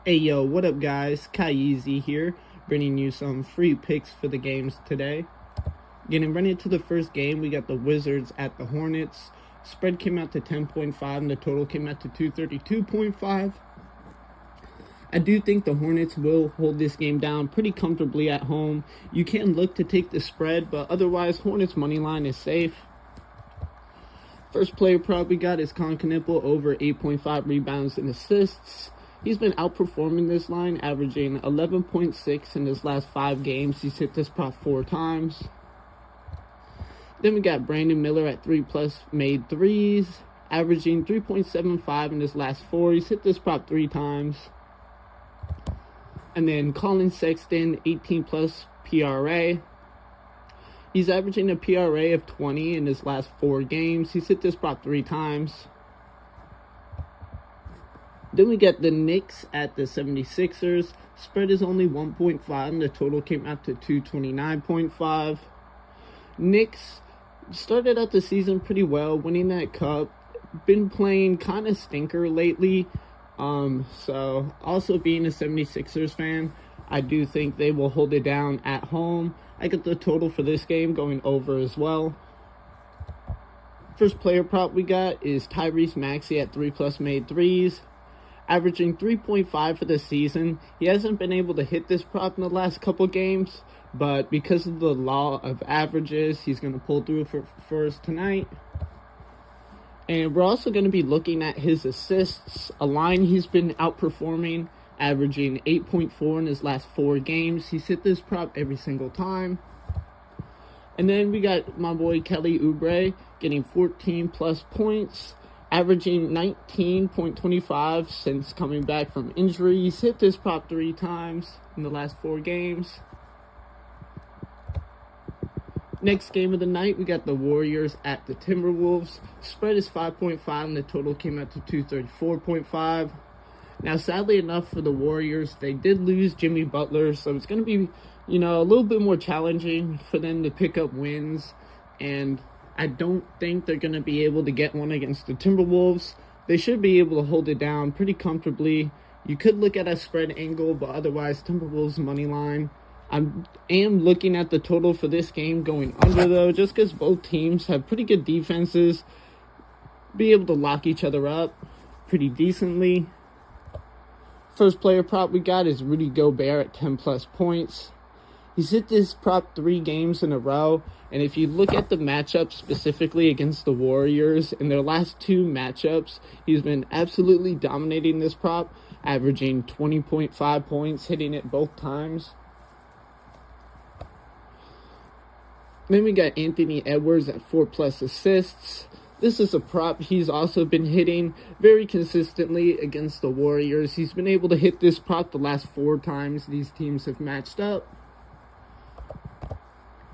Hey yo, what up guys? Kyeezyz here, bringing you some free picks for the games today. Getting right into the first game, we got the Wizards at the Hornets. Spread came out to 10.5 and the total came out to 232.5. I do think the Hornets will hold this game down pretty comfortably at home. You can look to take the spread, but otherwise Hornets money line is safe. First player prop we got is Knievel over 8.5 rebounds and assists. He's been outperforming this line, averaging 11.6 in his last 5 games. He's hit this prop 4 times. Then we got Brandon Miller at 3+ made threes, averaging 3.75 in his last 4. He's hit this prop 3 times. And then Colin Sexton, 18+ PRA. He's averaging a PRA of 20 in his last 4 games. He's hit this prop 3 times. Then we get the Knicks at the 76ers. Spread is only 1.5 and the total came out to 229.5. Knicks started out the season pretty well, winning that cup. Been playing kind of stinker lately. So also being a 76ers fan, I do think they will hold it down at home. I get the total for this game going over as well. First player prop we got is Tyrese Maxey at 3+ made threes, averaging 3.5 for the season. He hasn't been able to hit this prop in the last couple games, but because of the law of averages, he's going to pull through for us tonight. And we're also going to be looking at his assists, a line he's been outperforming, averaging 8.4 in his last 4 games. He's hit this prop every single time. And then we got my boy Kelly Oubre getting 14+ points, averaging 19.25 since coming back from injury. He's hit this prop 3 times in the last 4 games. Next game of the night, we got the Warriors at the Timberwolves. Spread is 5.5 and the total came out to 234.5. Now, sadly enough for the Warriors, they did lose Jimmy Butler, so it's going to be, a little bit more challenging for them to pick up wins. And I don't think they're going to be able to get one against the Timberwolves. They should be able to hold it down pretty comfortably. You could look at a spread angle, but otherwise, Timberwolves money line. I am looking at the total for this game going under, though, just because both teams have pretty good defenses. Be able to lock each other up pretty decently. First player prop we got is Rudy Gobert at 10+ points. He's hit this prop 3 games in a row, and if you look at the matchup specifically against the Warriors, in their last 2 matchups, he's been absolutely dominating this prop, averaging 20.5 points, hitting it both times. Then we got Anthony Edwards at 4+ assists. This is a prop he's also been hitting very consistently against the Warriors. He's been able to hit this prop the last 4 times these teams have matched up.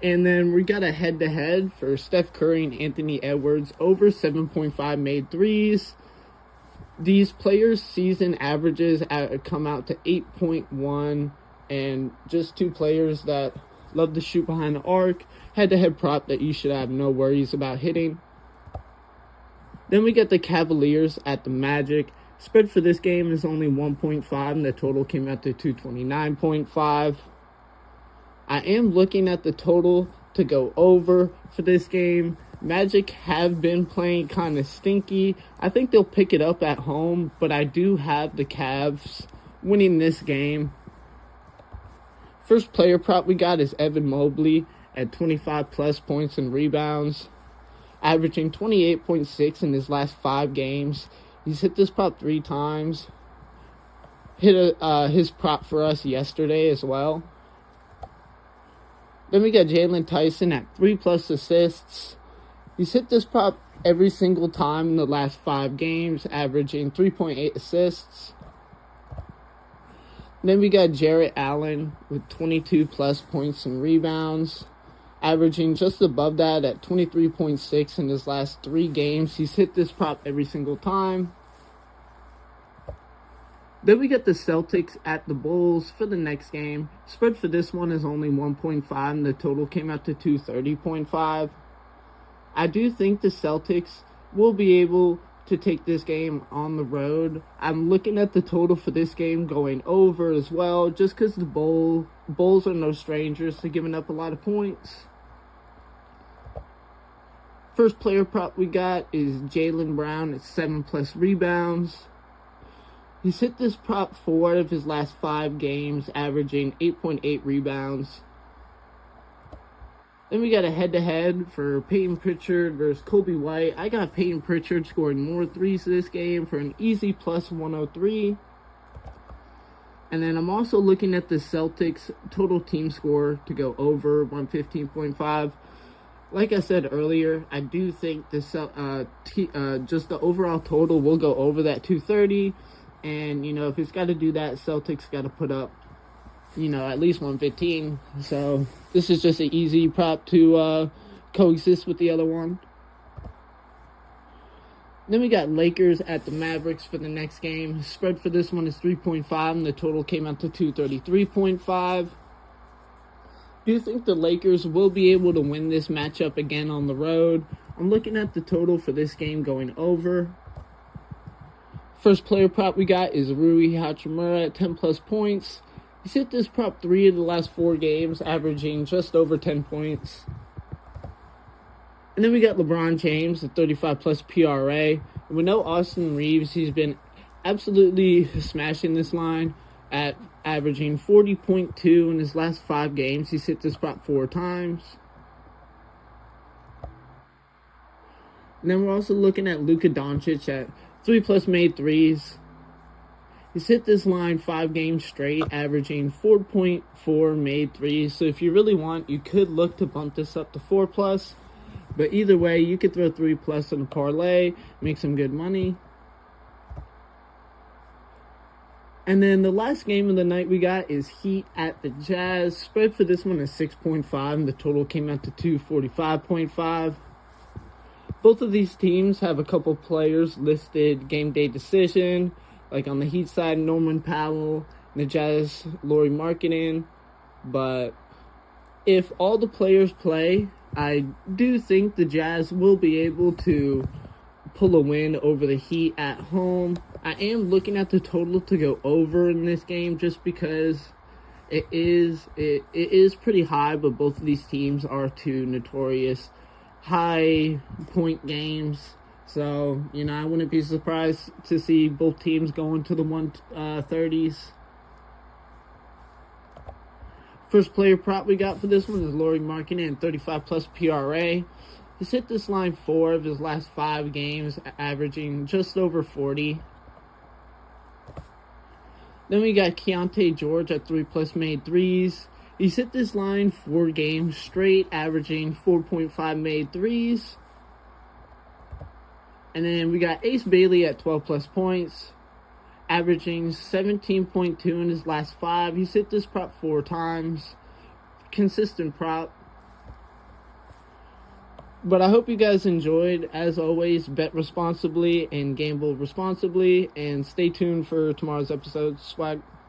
And then we got a head-to-head for Steph Curry and Anthony Edwards over 7.5 made threes. These players' season averages come out to 8.1, and just 2 players that love to shoot behind the arc. Head-to-head prop that you should have no worries about hitting. Then we get the Cavaliers at the Magic. Spread for this game is only 1.5 and the total came out to 229.5. I am looking at the total to go over for this game. Magic have been playing kind of stinky. I think they'll pick it up at home, but I do have the Cavs winning this game. First player prop we got is Evan Mobley at 25+ points and rebounds, averaging 28.6 in his last 5 games. He's hit this prop 3 times. Hit his prop for us yesterday as well. Then we got Jalen Tyson at 3+ assists. He's hit this prop every single time in the last 5 games, averaging 3.8 assists. Then we got Jarrett Allen with 22+ points and rebounds, averaging just above that at 23.6 in his last 3 games. He's hit this prop every single time. Then we get the Celtics at the Bulls for the next game. Spread for this one is only 1.5 and the total came out to 230.5. I do think the Celtics will be able to take this game on the road. I'm looking at the total for this game going over as well, just because the Bulls are no strangers to giving up a lot of points. First player prop we got is Jaylen Brown at 7+ rebounds. He's hit this prop 4 out of his last 5 games, averaging 8.8 rebounds. Then we got a head-to-head for Peyton Pritchard versus Kobe White. I got Peyton Pritchard scoring more threes this game for an easy +103. And then I'm also looking at the Celtics total team score to go over 115.5. Like I said earlier, I do think just the overall total will go over that 230. And, if it's got to do that, Celtics got to put up, at least 115. So this is just an easy prop to coexist with the other one. Then we got Lakers at the Mavericks for the next game. Spread for this one is 3.5, and the total came out to 233.5. Do you think the Lakers will be able to win this matchup again on the road? I'm looking at the total for this game going over. First player prop we got is Rui Hachimura at 10+ points. He's hit this prop 3 of the last 4 games, averaging just over 10 points. And then we got LeBron James at 35+ PRA. And we know Austin Reeves, he's been absolutely smashing this line at averaging 40.2 in his last 5 games. He's hit this prop 4 times. And then we're also looking at Luka Doncic at 3+ made threes. He's hit this line 5 games straight, averaging 4.4 made threes. So if you really want, you could look to bump this up to 4+. But either way, you could throw 3+ in a parlay, make some good money. And then the last game of the night we got is Heat at the Jazz. Spread for this one is 6.5, and the total came out to 245.5. Both of these teams have a couple players listed game day decision. Like on the Heat side, Norman Powell, and the Jazz, Lauri Markkanen. But if all the players play, I do think the Jazz will be able to pull a win over the Heat at home. I am looking at the total to go over in this game just because it is pretty high, but both of these teams are 2 notorious high point games. So, I wouldn't be surprised to see both teams going to the 130s. First player prop we got for this one is Lauri Markkanen, 35+ PRA. He's hit this line 4 of his last 5 games, averaging just over 40. Then we got Keontae George at 3+ made threes. He's hit this line 4 games straight, averaging 4.5 made threes. And then we got Ace Bailey at 12+ points, averaging 17.2 in his last 5. He's hit this prop 4 times. Consistent prop. But I hope you guys enjoyed. As always, bet responsibly and gamble responsibly. And stay tuned for tomorrow's episode. Swag.